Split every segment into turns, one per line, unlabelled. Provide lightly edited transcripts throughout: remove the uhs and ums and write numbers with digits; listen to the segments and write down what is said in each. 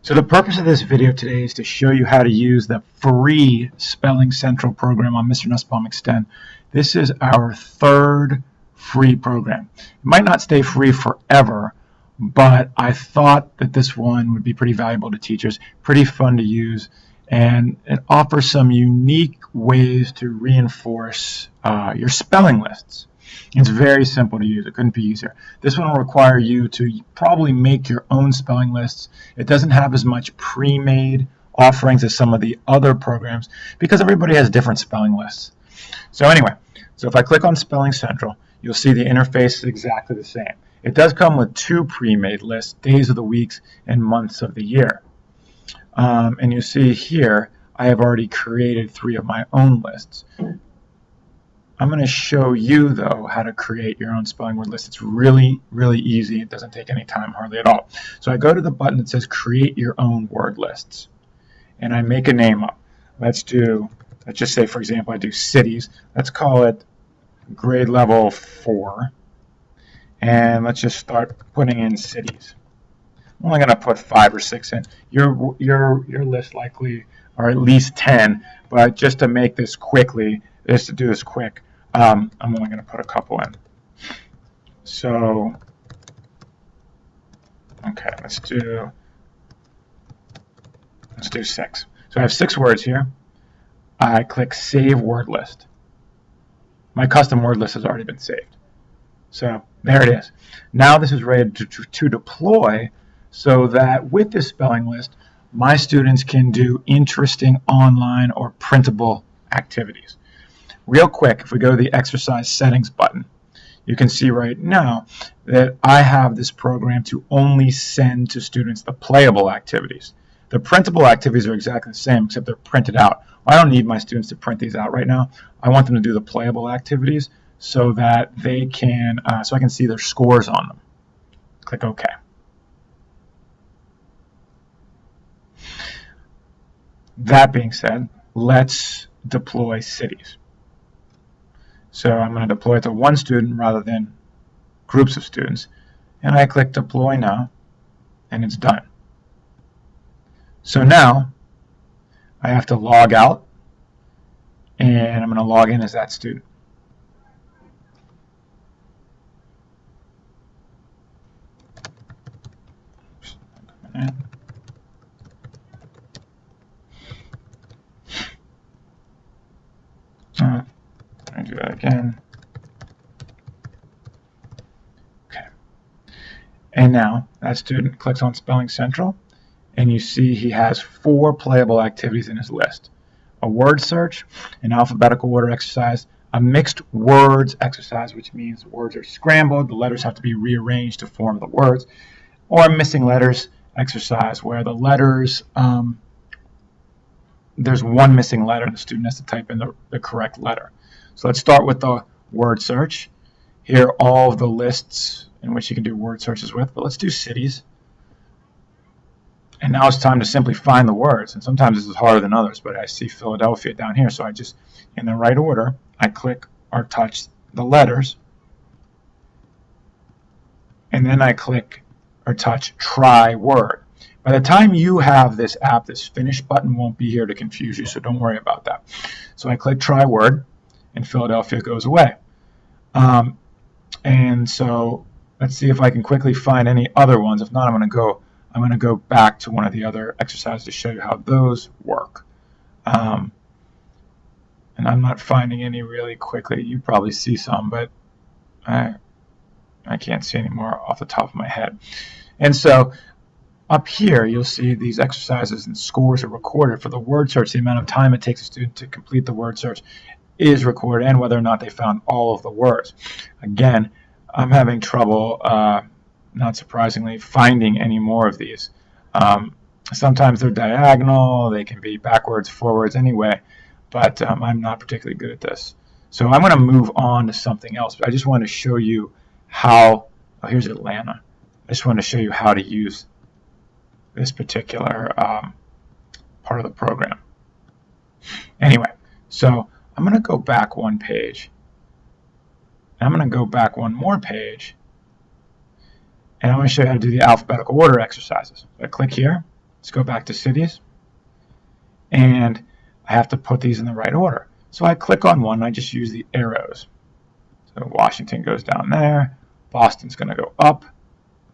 So the purpose of this video today is to show you how to use the free Spelling Central program on Mr. Nussbaum Extend. This is our third free program. It might not stay free forever, but I thought that this one would be pretty valuable to teachers, pretty fun to use, and it offers some unique ways to reinforce your spelling lists. It's very simple to use. It couldn't be easier. This one will require you to probably make your own spelling lists. It doesn't have as much pre-made offerings as some of the other programs because everybody has different spelling lists. So anyway, if I click on Spelling Central, you'll see the interface is exactly the same. It does come with two pre-made lists, days of the weeks and months of the year. And you see here, I have already created 3 of my own lists. I'm going to show you, though, how to create your own spelling word list. It's really, really easy. It doesn't take any time hardly at all. So I go to the button that says Create Your Own Word Lists, and I make a name up. Let's just say, for example, I do cities. Let's call it grade level 4, and let's just start putting in cities. I'm only going to put 5 or 6 in. Your list likely are at least 10, but just to make this quickly, just to do this quick, I'm only going to put a couple in. So, okay, let's do 6. So I have 6 words here. I click Save Word List. My custom word list has already been saved. So there it is. Now this is ready to deploy so that with this spelling list, my students can do interesting online or printable activities. Real quick, if we go to the exercise settings button, you can see right now that I have this program to only send to students the playable activities. The printable activities are exactly the same, except they're printed out. I don't need my students to print these out right now. I want them to do the playable activities so that they can, so I can see their scores on them. Click OK. That being said, let's deploy cities. So I'm going to deploy it to one student rather than groups of students. And I click Deploy Now, and it's done. So now I have to log out, and I'm going to log in as that student. I do that again. Okay. And now that student clicks on Spelling Central, and you see he has 4 playable activities in his list. A word search, an alphabetical order exercise, a mixed words exercise, which means words are scrambled, the letters have to be rearranged to form the words, or a missing letters exercise where the letters, there's one missing letter and the student has to type in the correct letter. So let's start with the word search. Here are all of the lists in which you can do word searches with, but let's do cities. And now it's time to simply find the words. And sometimes this is harder than others, but I see Philadelphia down here, so I just, in the right order, I click or touch the letters, and then I click or touch Try Word. By the time you have this app, this Finish button won't be here to confuse you, so don't worry about that. So I click Try Word, and Philadelphia goes away. And so let's see if I can quickly find any other ones. If not, I'm going to go back to one of the other exercises to show you how those work. And I'm not finding any really quickly. You probably see some, but I can't see any more off the top of my head. And so up here, you'll see these exercises and scores are recorded. For the word search, the amount of time it takes a student to complete the word search is recorded, and whether or not they found all of the words. Again, I'm having trouble, not surprisingly, finding any more of these. Sometimes they're diagonal, they can be backwards, forwards, anyway, but I'm not particularly good at this. So I'm going to move on to something else. But I just want to show you how, oh, here's Atlanta. I just want to show you how to use this particular part of the program. Anyway, so I'm going to go back one page. I'm going to go back one more page, and I'm going to show you how to do the alphabetical order exercises. So I click here, Let's go back to cities. And I have to put these in the right order. So I click on one, and I just use the arrows. So Washington goes down there. Boston's going to go up.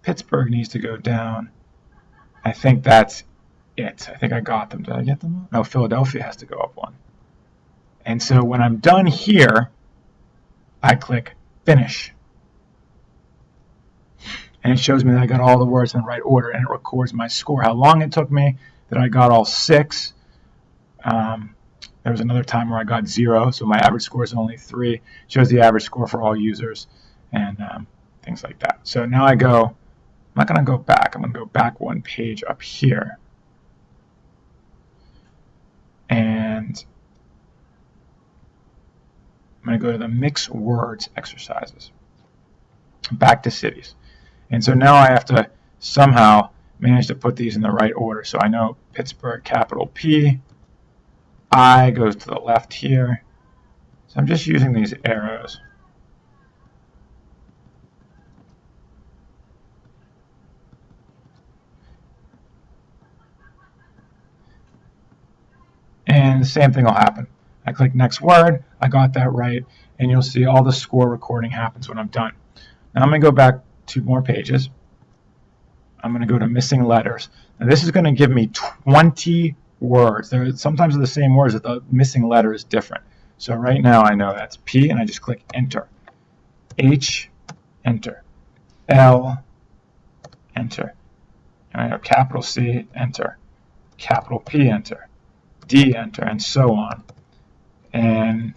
Pittsburgh needs to go down. I think that's it. I think I got them. Did I get them? No, Philadelphia has to go up one. And so when I'm done here, I click Finish. And it shows me that I got all the words in the right order, and it records my score, how long it took me, that I got all 6. There was another time where I got 0, so my average score is only 3. It shows the average score for all users and things like that. So now I go, I'm not going to go back. I'm going to go back one page up here. And I'm going to go to the Mix Words exercises. Back to cities. And so now I have to somehow manage to put these in the right order. So I know Pittsburgh, capital P. I goes to the left here. So I'm just using these arrows. And the same thing will happen. I click next word, I got that right, and you'll see all the score recording happens when I'm done. Now I'm going to go back 2 more pages. I'm going to go to missing letters. And this is going to give me 20 words. Sometimes they're the same words, but the missing letter is different. So right now I know that's P, and I just click Enter. H, Enter. L, Enter. And I have capital C, Enter. Capital P, Enter. D, Enter, and so on. And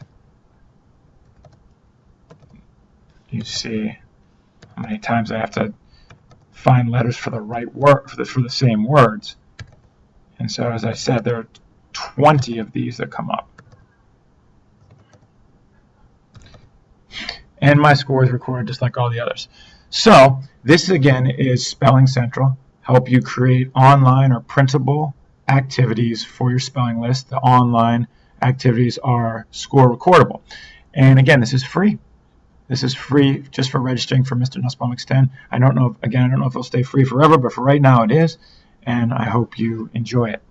you see how many times I have to find letters for the right word, for the same words. And so, as I said, there are 20 of these that come up. And my score is recorded just like all the others. So this again is Spelling Central. Help you create online or printable activities for your spelling list. The online activities are score recordable. And again, this is free. This is free just for registering for Mr. Nussbaum Extend. I don't know if it'll stay free forever, but for right now it is. And I hope you enjoy it.